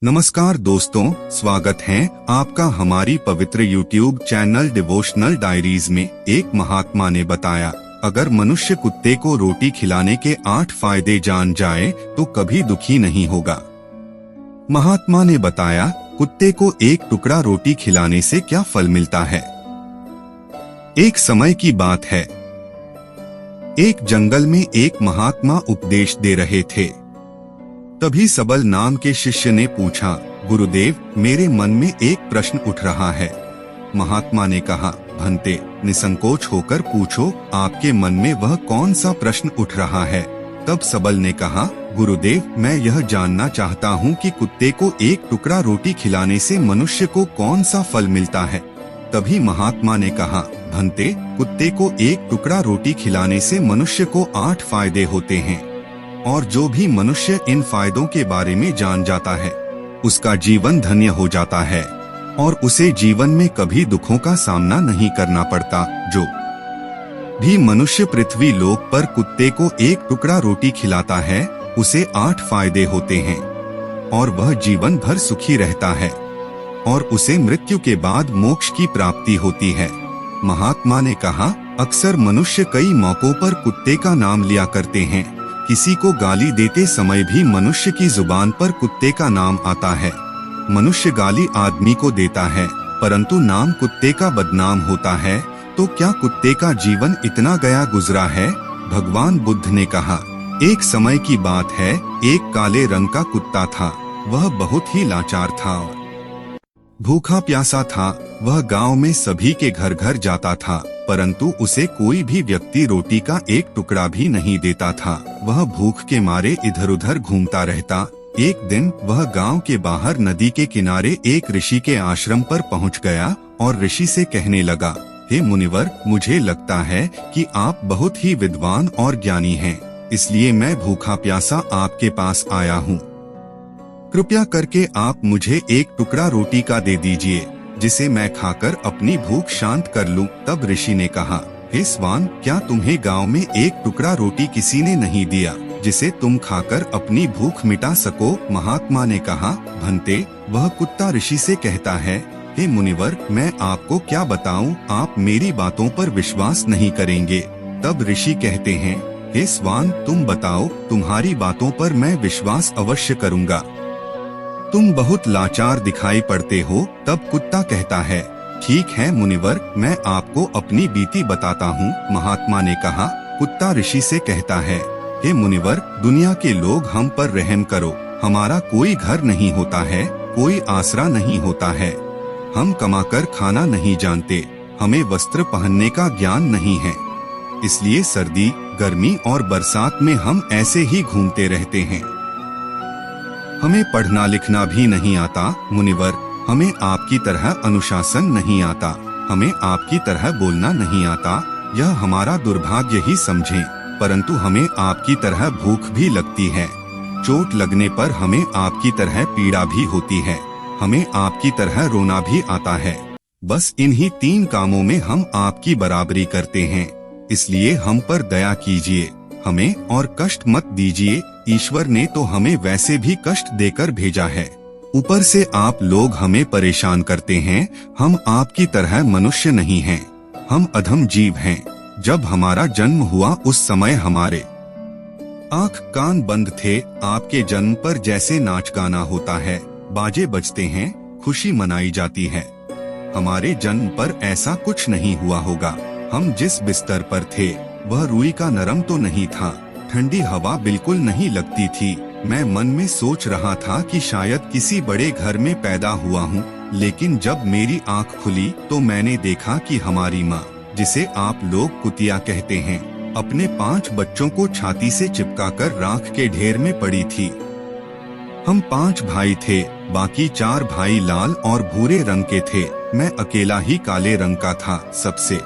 नमस्कार दोस्तों, स्वागत है आपका हमारी पवित्र YouTube चैनल डिवोशनल डायरीज में। एक महात्मा ने बताया, अगर मनुष्य कुत्ते को रोटी खिलाने के 8 फायदे जान जाए तो कभी दुखी नहीं होगा। महात्मा ने बताया, कुत्ते को एक टुकड़ा रोटी खिलाने से क्या फल मिलता है। एक समय की बात है, एक जंगल में एक महात्मा उपदेश दे रहे थे। तभी सबल नाम के शिष्य ने पूछा, गुरुदेव, मेरे मन में एक प्रश्न उठ रहा है। महात्मा ने कहा, भंते, निसंकोच होकर पूछो, आपके मन में वह कौन सा प्रश्न उठ रहा है। तब सबल ने कहा, गुरुदेव, मैं यह जानना चाहता हूँ कि कुत्ते को एक टुकड़ा रोटी खिलाने से मनुष्य को कौन सा फल मिलता है। तभी महात्मा ने कहा, भंते, कुत्ते को एक टुकड़ा रोटी खिलाने से मनुष्य को 8 फायदे होते हैं, और जो भी मनुष्य इन फायदों के बारे में जान जाता है उसका जीवन धन्य हो जाता है और उसे जीवन में कभी दुखों का सामना नहीं करना पड़ता। जो भी मनुष्य पृथ्वी लोक पर कुत्ते को एक टुकड़ा रोटी खिलाता है उसे 8 फायदे होते हैं और वह जीवन भर सुखी रहता है और उसे मृत्यु के बाद मोक्ष की प्राप्ति होती है। महात्मा ने कहा, अक्सर मनुष्य कई मौकों पर कुत्ते का नाम लिया करते हैं। किसी को गाली देते समय भी मनुष्य की जुबान पर कुत्ते का नाम आता है। मनुष्य गाली आदमी को देता है परंतु नाम कुत्ते का बदनाम होता है, तो क्या कुत्ते का जीवन इतना गया गुजरा है। भगवान बुद्ध ने कहा, एक समय की बात है, एक काले रंग का कुत्ता था। वह बहुत ही लाचार था और भूखा प्यासा था। वह गांव में सभी के घर घर जाता था परंतु उसे कोई भी व्यक्ति रोटी का एक टुकड़ा भी नहीं देता था। वह भूख के मारे इधर उधर घूमता रहता। एक दिन वह गांव के बाहर नदी के किनारे एक ऋषि के आश्रम पर पहुंच गया और ऋषि से कहने लगा, हे मुनिवर, मुझे लगता है कि आप बहुत ही विद्वान और ज्ञानी हैं, इसलिए मैं भूखा प्यासा आपके पास आया हूँ। कृपया करके आप मुझे एक टुकड़ा रोटी का दे दीजिए जिसे मैं खाकर अपनी भूख शांत कर लूं। तब ऋषि ने कहा, हे स्वान, क्या तुम्हें गांव में एक टुकड़ा रोटी किसी ने नहीं दिया जिसे तुम खाकर अपनी भूख मिटा सको। महात्मा ने कहा, भंते, वह कुत्ता ऋषि से कहता है, हे मुनिवर, मैं आपको क्या बताऊं, आप मेरी बातों पर विश्वास नहीं करेंगे। तब ऋषि कहते हैं, हे स्वान, तुम बताओ, तुम्हारी बातों पर मैं विश्वास अवश्य करूंगा। तुम बहुत लाचार दिखाई पड़ते हो। तब कुत्ता कहता है, ठीक है मुनिवर, मैं आपको अपनी बीती बताता हूँ। महात्मा ने कहा, कुत्ता ऋषि से कहता है, हे मुनिवर, दुनिया के लोग हम पर रहम करो। हमारा कोई घर नहीं होता है, कोई आसरा नहीं होता है। हम कमाकर खाना नहीं जानते, हमें वस्त्र पहनने का ज्ञान नहीं है, इसलिए सर्दी, गर्मी और बरसात में हम ऐसे ही घूमते रहते हैं। हमें पढ़ना लिखना भी नहीं आता। मुनिवर, हमें आपकी तरह अनुशासन नहीं आता, हमें आपकी तरह बोलना नहीं आता। यह हमारा दुर्भाग्य ही समझें, परंतु हमें आपकी तरह भूख भी लगती है। चोट लगने पर हमें आपकी तरह पीड़ा भी होती है, हमें आपकी तरह रोना भी आता है। बस इन्हीं 3 कामों में हम आपकी बराबरी करते हैं, इसलिए हम पर दया कीजिए, हमें और कष्ट मत दीजिए। ईश्वर ने तो हमें वैसे भी कष्ट देकर भेजा है, ऊपर से आप लोग हमें परेशान करते हैं। हम आपकी तरह मनुष्य नहीं हैं, हम अधम जीव हैं। जब हमारा जन्म हुआ उस समय हमारे आँख कान बंद थे। आपके जन्म पर जैसे नाच गाना होता है, बाजे बजते हैं, खुशी मनाई जाती है, हमारे जन्म पर ऐसा कुछ नहीं हुआ होगा। हम जिस बिस्तर पर थे वह रुई का नरम तो नहीं था, ठंडी हवा बिल्कुल नहीं लगती थी। मैं मन में सोच रहा था कि शायद किसी बड़े घर में पैदा हुआ हूँ, लेकिन जब मेरी आँख खुली तो मैंने देखा कि हमारी माँ, जिसे आप लोग कुतिया कहते हैं, अपने 5 बच्चों को छाती से चिपकाकर राख के ढेर में पड़ी थी। हम 5 भाई थे, बाकी 4 भाई लाल और भूरे रंग के थे। मैं अकेला ही काले रंग का था। सबसे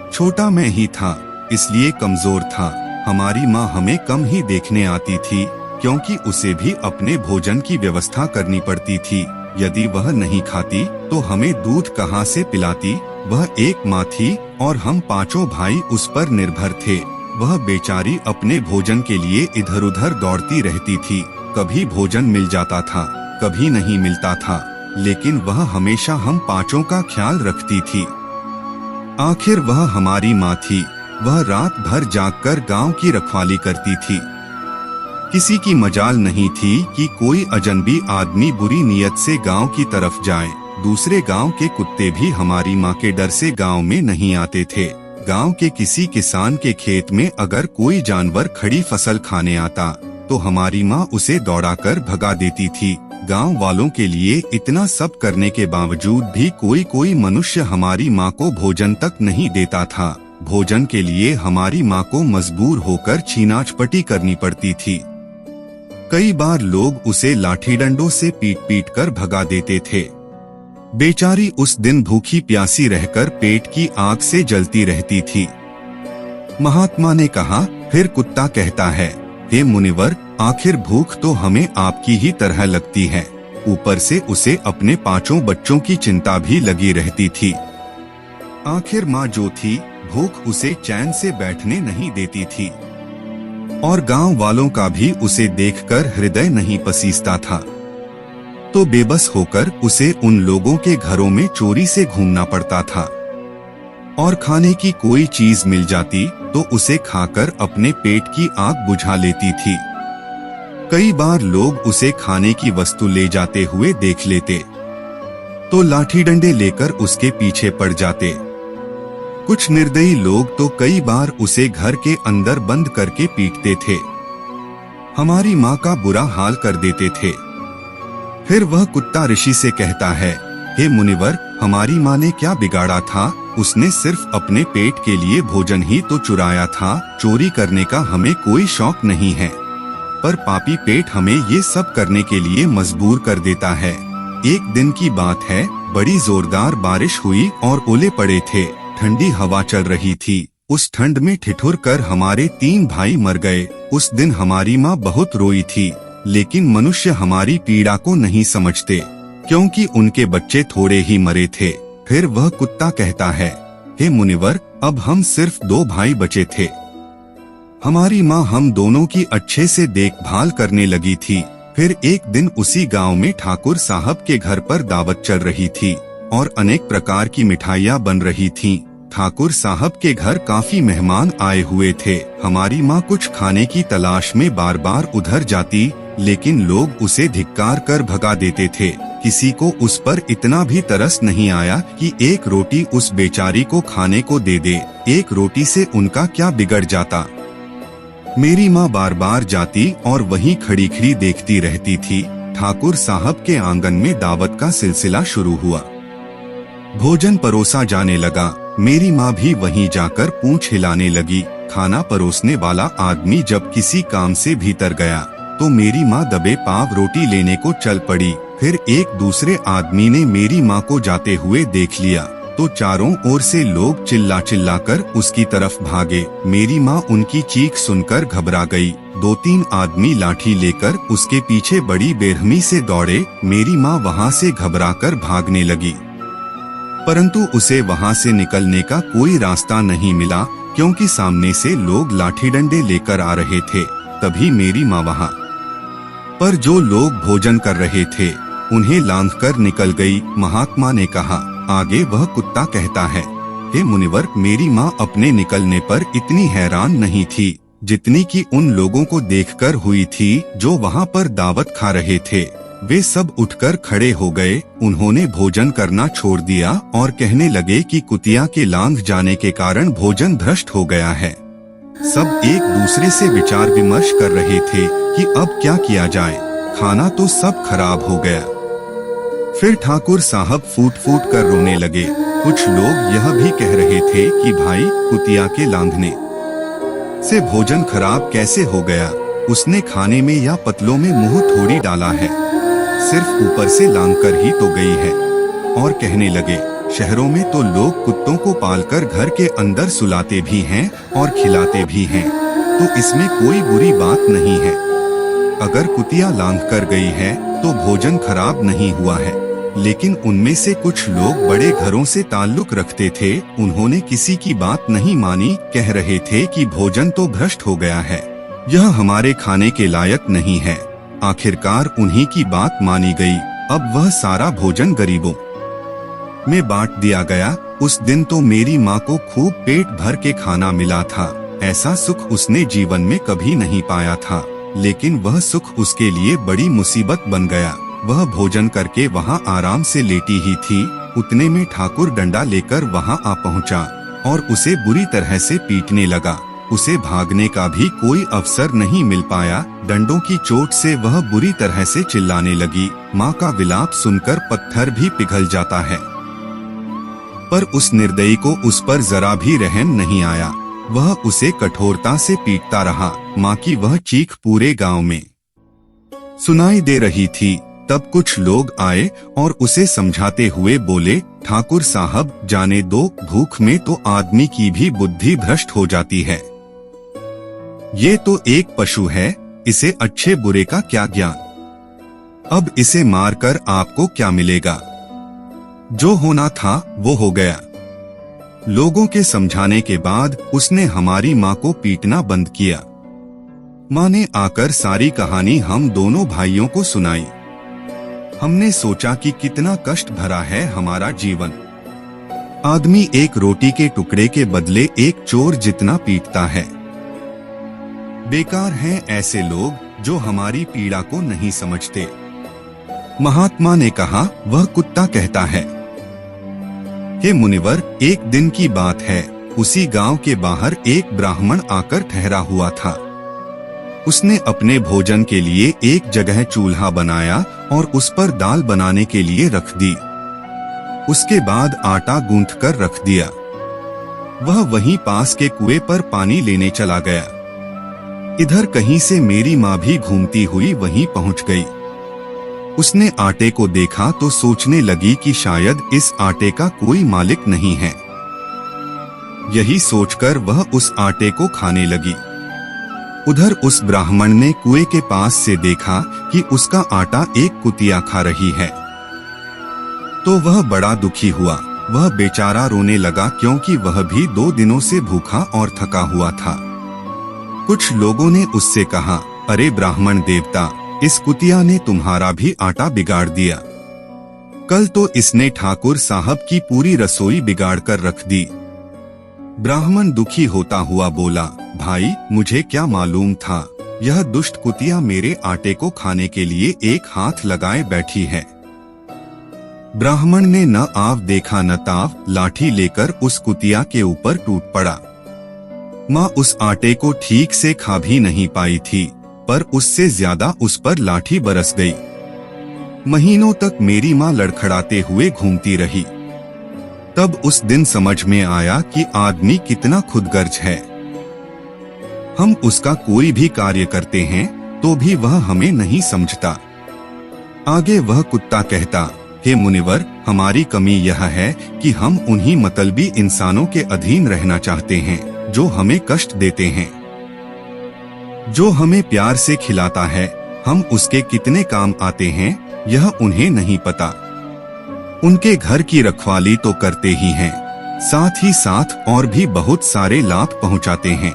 छोटा मैं ही था, इसलिए कमजोर था। हमारी माँ हमें कम ही देखने आती थी क्योंकि उसे भी अपने भोजन की व्यवस्था करनी पड़ती थी। यदि वह नहीं खाती तो हमें दूध कहाँ से पिलाती। वह एक माँ थी और हम 5 भाई उस पर निर्भर थे। वह बेचारी अपने भोजन के लिए इधर उधर दौड़ती रहती थी। कभी भोजन मिल जाता था, कभी नहीं मिलता था, लेकिन वह हमेशा हम पांचों का ख्याल रखती थी। आखिर वह हमारी माँ थी। वह रात भर जागकर गांव की रखवाली करती थी। किसी की मजाल नहीं थी कि कोई अजनबी आदमी बुरी नीयत से गांव की तरफ जाए। दूसरे गांव के कुत्ते भी हमारी माँ के डर से गांव में नहीं आते थे। गांव के किसी किसान के खेत में अगर कोई जानवर खड़ी फसल खाने आता तो हमारी माँ उसे दौड़ाकर भगा देती थी। गांव वालों के लिए इतना सब करने के बावजूद भी कोई मनुष्य हमारी माँ को भोजन तक नहीं देता था। भोजन के लिए हमारी माँ को मजबूर होकर छीनाचपटी करनी पड़ती थी। कई बार लोग उसे लाठी डंडों से पीट कर भगा देते थे। बेचारी उस दिन भूखी प्यासी रहकर पेट की आग से जलती रहती थी। महात्मा ने कहा, फिर कुत्ता कहता है, हे मुनिवर, आखिर भूख तो हमें आपकी ही तरह लगती है। ऊपर से उसे अपने पांचों बच्चों की चिंता भी लगी रहती थी। आखिर माँ जो थी, भूख उसे चैन से बैठने नहीं देती थी और गांव वालों का भी उसे देखकर हृदय नहीं पसीजता था। तो बेबस होकर उसे उन लोगों के घरों में चोरी से घूमना पड़ता था और खाने की कोई चीज मिल जाती तो उसे खाकर अपने पेट की आग बुझा लेती थी। कई बार लोग उसे खाने की वस्तु ले जाते हुए देख लेते तो लाठी डंडे लेकर उसके पीछे पड़ जाते। कुछ निर्दयी लोग तो कई बार उसे घर के अंदर बंद करके पीटते थे। हमारी माँ का बुरा हाल कर देते थे। फिर वह कुत्ता ऋषि से कहता है, हे मुनिवर, हमारी माँ ने क्या बिगाड़ा था? उसने सिर्फ अपने पेट के लिए भोजन ही तो चुराया था। चोरी करने का हमें कोई शौक नहीं है, पर पापी पेट हमें ये सब करने के लिए मजबूर कर देता है। एक दिन की बात है, बड़ी जोरदार बारिश हुई और ओले पड़े थे। ठंडी हवा चल रही थी। उस ठंड में ठिठुर कर हमारे 3 भाई मर गए। उस दिन हमारी माँ बहुत रोई थी, लेकिन मनुष्य हमारी पीड़ा को नहीं समझते, क्योंकि उनके बच्चे थोड़े ही मरे थे। फिर वह कुत्ता कहता है, हे मुनिवर, अब हम सिर्फ 2 भाई बचे थे। हमारी माँ हम दोनों की अच्छे से देखभाल करने लगी थी। फिर एक दिन उसी गांव में ठाकुर साहब के घर पर दावत चल रही थी और अनेक प्रकार की मिठाइयाँ बन रही थीं। ठाकुर साहब के घर काफी मेहमान आए हुए थे। हमारी माँ कुछ खाने की तलाश में बार बार उधर जाती, लेकिन लोग उसे धिक्कार कर भगा देते थे। किसी को उस पर इतना भी तरस नहीं आया कि एक रोटी उस बेचारी को खाने को दे दे। एक रोटी से उनका क्या बिगड़ जाता। मेरी माँ बार बार जाती और वहीं खड़ी खड़ी देखती रहती थी। ठाकुर साहब के आंगन में दावत का सिलसिला शुरू हुआ। भोजन परोसा जाने लगा। मेरी माँ भी वहीं जाकर पूंछ हिलाने लगी। खाना परोसने वाला आदमी जब किसी काम से भीतर गया तो मेरी माँ दबे पांव रोटी लेने को चल पड़ी। फिर एक दूसरे आदमी ने मेरी माँ को जाते हुए देख लिया तो चारों ओर से लोग चिल्ला चिल्ला कर उसकी तरफ भागे। मेरी माँ उनकी चीख सुनकर घबरा गई। 2-3 आदमी लाठी लेकर उसके पीछे बड़ी बेरहमी से दौड़े। मेरी माँ वहाँ से घबराकर भागने लगी, परंतु उसे वहां से निकलने का कोई रास्ता नहीं मिला, क्योंकि सामने से लोग लाठी डंडे लेकर आ रहे थे। तभी मेरी माँ वहां पर जो लोग भोजन कर रहे थे उन्हें लांघकर निकल गई। महात्मा ने कहा, आगे वह कुत्ता कहता है, हे मुनिवर, मेरी माँ अपने निकलने पर इतनी हैरान नहीं थी जितनी कि उन लोगों को देखकर हुई थी जो वहां पर दावत खा रहे थे। वे सब उठकर खड़े हो गए। उन्होंने भोजन करना छोड़ दिया और कहने लगे कि कुतिया के लांघ जाने के कारण भोजन भ्रष्ट हो गया है। सब एक दूसरे से विचार विमर्श कर रहे थे कि अब क्या किया जाए। खाना तो सब खराब हो गया। फिर ठाकुर साहब फूट फूट कर रोने लगे। कुछ लोग यह भी कह रहे थे कि भाई, कुतिया के लांघने से भोजन खराब कैसे हो गया? उसने खाने में या पतलों में मुंह थोड़ी डाला है, सिर्फ ऊपर से लांघकर ही तो गई है। और कहने लगे, शहरों में तो लोग कुत्तों को पालकर घर के अंदर सुलाते भी हैं और खिलाते भी हैं, तो इसमें कोई बुरी बात नहीं है। अगर कुतिया लांघकर गई है तो भोजन खराब नहीं हुआ है। लेकिन उनमें से कुछ लोग बड़े घरों से ताल्लुक रखते थे। उन्होंने किसी की बात नहीं मानी, कह रहे थे कि भोजन तो भ्रष्ट हो गया है, यह हमारे खाने के लायक नहीं है। आखिरकार उन्हीं की बात मानी गई। अब वह सारा भोजन गरीबों में बांट दिया गया। उस दिन तो मेरी माँ को खूब पेट भर के खाना मिला था। ऐसा सुख उसने जीवन में कभी नहीं पाया था, लेकिन वह सुख उसके लिए बड़ी मुसीबत बन गया। वह भोजन करके वहाँ आराम से लेटी ही थी, उतने में ठाकुर डंडा लेकर वहाँ आ पहुँचा और उसे बुरी तरह से पीटने लगा। उसे भागने का भी कोई अवसर नहीं मिल पाया। डंडों की चोट से वह बुरी तरह से चिल्लाने लगी। माँ का विलाप सुनकर पत्थर भी पिघल जाता है, पर उस निर्दयी को उस पर जरा भी रहम नहीं आया। वह उसे कठोरता से पीटता रहा। माँ की वह चीख पूरे गांव में सुनाई दे रही थी। तब कुछ लोग आए और उसे समझाते हुए बोले, ठाकुर साहब जाने दो, भूख में तो आदमी की भी बुद्धि भ्रष्ट हो जाती है। ये तो एक पशु है, इसे अच्छे बुरे का क्या ज्ञान। अब इसे मारकर आपको क्या मिलेगा? जो होना था वो हो गया। लोगों के समझाने के बाद उसने हमारी माँ को पीटना बंद किया। माँ ने आकर सारी कहानी हम दोनों भाइयों को सुनाई। हमने सोचा कि कितना कष्ट भरा है हमारा जीवन। आदमी एक रोटी के टुकड़े के बदले एक चोर जितना पीटता है। बेकार हैं ऐसे लोग जो हमारी पीड़ा को नहीं समझते। महात्मा ने कहा, वह कुत्ता कहता है, हे मुनिवर, एक दिन की बात है, उसी गांव के बाहर एक ब्राह्मण आकर ठहरा हुआ था। उसने अपने भोजन के लिए एक जगह चूल्हा बनाया और उस पर दाल बनाने के लिए रख दी। उसके बाद आटा गूंथ कर रख दिया। वह वहीं पास के कुएं पर पानी लेने चला गया। इधर कहीं से मेरी माँ भी घूमती हुई वहीं पहुंच गई। उसने आटे को देखा तो सोचने लगी कि शायद इस आटे का कोई मालिक नहीं है। यही सोचकर वह उस आटे को खाने लगी। उधर उस ब्राह्मण ने कुएं के पास से देखा कि उसका आटा एक कुतिया खा रही है, तो वह बड़ा दुखी हुआ। वह बेचारा रोने लगा, क्योंकि वह भी 2 दिनों से भूखा और थका हुआ था। कुछ लोगों ने उससे कहा, अरे ब्राह्मण देवता, इस कुतिया ने तुम्हारा भी आटा बिगाड़ दिया। कल तो इसने ठाकुर साहब की पूरी रसोई बिगाड़ कर रख दी। ब्राह्मण दुखी होता हुआ बोला, भाई मुझे क्या मालूम था, यह दुष्ट कुतिया मेरे आटे को खाने के लिए एक हाथ लगाए बैठी है। ब्राह्मण ने न आव देखा न ताव, लाठी लेकर उस कुतिया के ऊपर टूट पड़ा। माँ उस आटे को ठीक से खा भी नहीं पाई थी, पर उससे ज्यादा उस पर लाठी बरस गई। महीनों तक मेरी माँ लड़खड़ाते हुए घूमती रही। तब उस दिन समझ में आया कि आदमी कितना खुदगर्ज है। हम उसका कोई भी कार्य करते हैं तो भी वह हमें नहीं समझता। आगे वह कुत्ता कहता, हे मुनिवर, हमारी कमी यह है कि हम उन्हीं मतलबी इंसानों के अधीन रहना चाहते हैं जो हमें कष्ट देते हैं। जो हमें प्यार से खिलाता है, हम उसके कितने काम आते हैं यह उन्हें नहीं पता। उनके घर की रखवाली तो करते ही हैं, साथ ही साथ और भी बहुत सारे लाभ पहुंचाते हैं।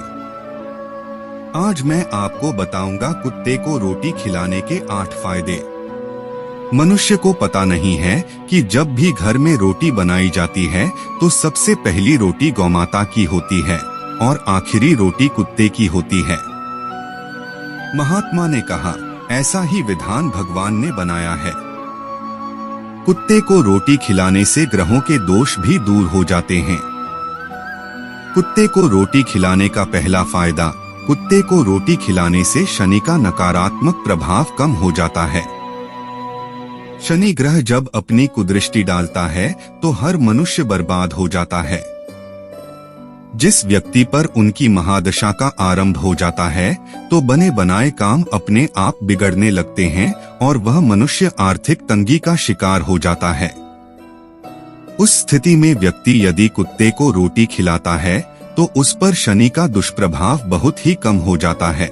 आज मैं आपको बताऊंगा कुत्ते को रोटी खिलाने के 8 फायदे। मनुष्य को पता नहीं है कि जब भी घर में रोटी बनाई जाती है तो सबसे पहली रोटी गौमाता की होती है और आखिरी रोटी कुत्ते की होती है। महात्मा ने कहा, ऐसा ही विधान भगवान ने बनाया है। कुत्ते को रोटी खिलाने से ग्रहों के दोष भी दूर हो जाते हैं। कुत्ते को रोटी खिलाने का पहला फायदा, कुत्ते को रोटी खिलाने से शनि का नकारात्मक प्रभाव कम हो जाता है। शनि ग्रह जब अपनी कुदृष्टि डालता है तो हर मनुष्य बर्बाद हो जाता है। जिस व्यक्ति पर उनकी महादशा का आरंभ हो जाता है तो बने बनाए काम अपने आप बिगड़ने लगते हैं और वह मनुष्य आर्थिक तंगी का शिकार हो जाता है। उस स्थिति में व्यक्ति यदि कुत्ते को रोटी खिलाता है तो उस पर शनि का दुष्प्रभाव बहुत ही कम हो जाता है।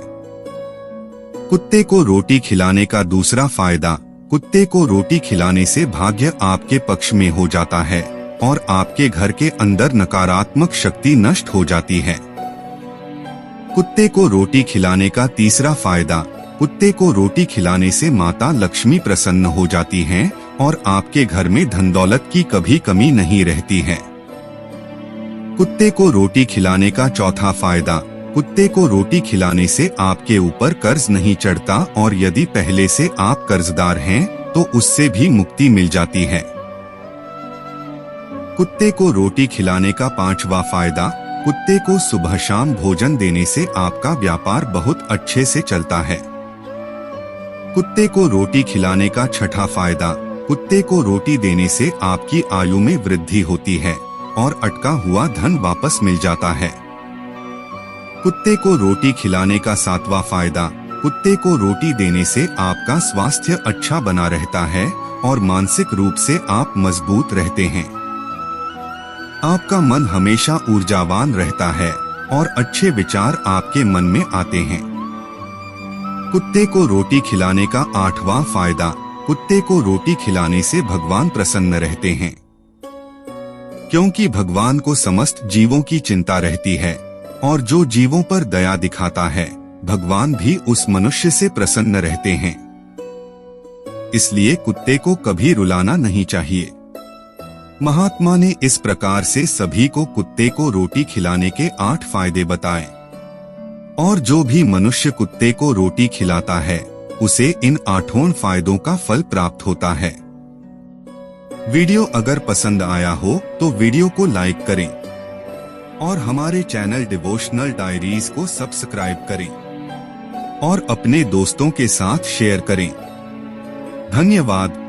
कुत्ते को रोटी खिलाने का दूसरा फायदा, कुत्ते को रोटी खिलाने से भाग्य आपके पक्ष में हो जाता है और आपके घर के अंदर नकारात्मक शक्ति नष्ट हो जाती है। कुत्ते को रोटी खिलाने का तीसरा फायदा, कुत्ते को रोटी खिलाने से माता लक्ष्मी प्रसन्न हो जाती हैं और आपके घर में धन दौलत की कभी कमी नहीं रहती है। कुत्ते को रोटी खिलाने का चौथा फायदा, कुत्ते को रोटी खिलाने से आपके ऊपर कर्ज नहीं चढ़ता और यदि पहले से आप कर्जदार हैं तो उससे भी मुक्ति मिल जाती है। कुत्ते को रोटी खिलाने का पांचवा फायदा, कुत्ते को सुबह शाम भोजन देने से आपका व्यापार बहुत अच्छे से चलता है। कुत्ते को रोटी खिलाने का छठा फायदा, कुत्ते को रोटी देने से आपकी आयु में वृद्धि होती है और अटका हुआ धन वापस मिल जाता है। कुत्ते को रोटी खिलाने का सातवां फायदा, कुत्ते को रोटी देने से आपका स्वास्थ्य अच्छा बना रहता है और मानसिक रूप से आप मजबूत रहते हैं। आपका मन हमेशा ऊर्जावान रहता है और अच्छे विचार आपके मन में आते हैं। कुत्ते को रोटी खिलाने का आठवां फायदा, कुत्ते को रोटी खिलाने से भगवान प्रसन्न रहते हैं, क्योंकि भगवान को समस्त जीवों की चिंता रहती है और जो जीवों पर दया दिखाता है भगवान भी उस मनुष्य से प्रसन्न रहते हैं। इसलिए कुत्ते को कभी रुलाना नहीं चाहिए। महात्मा ने इस प्रकार से सभी को कुत्ते को रोटी खिलाने के 8 फायदे बताए और जो भी मनुष्य कुत्ते को रोटी खिलाता है उसे इन 8 फायदों का फल प्राप्त होता है। वीडियो अगर पसंद आया हो तो वीडियो को लाइक करें और हमारे चैनल डिवोशनल डायरीज को सब्सक्राइब करें और अपने दोस्तों के साथ शेयर करें। धन्यवाद।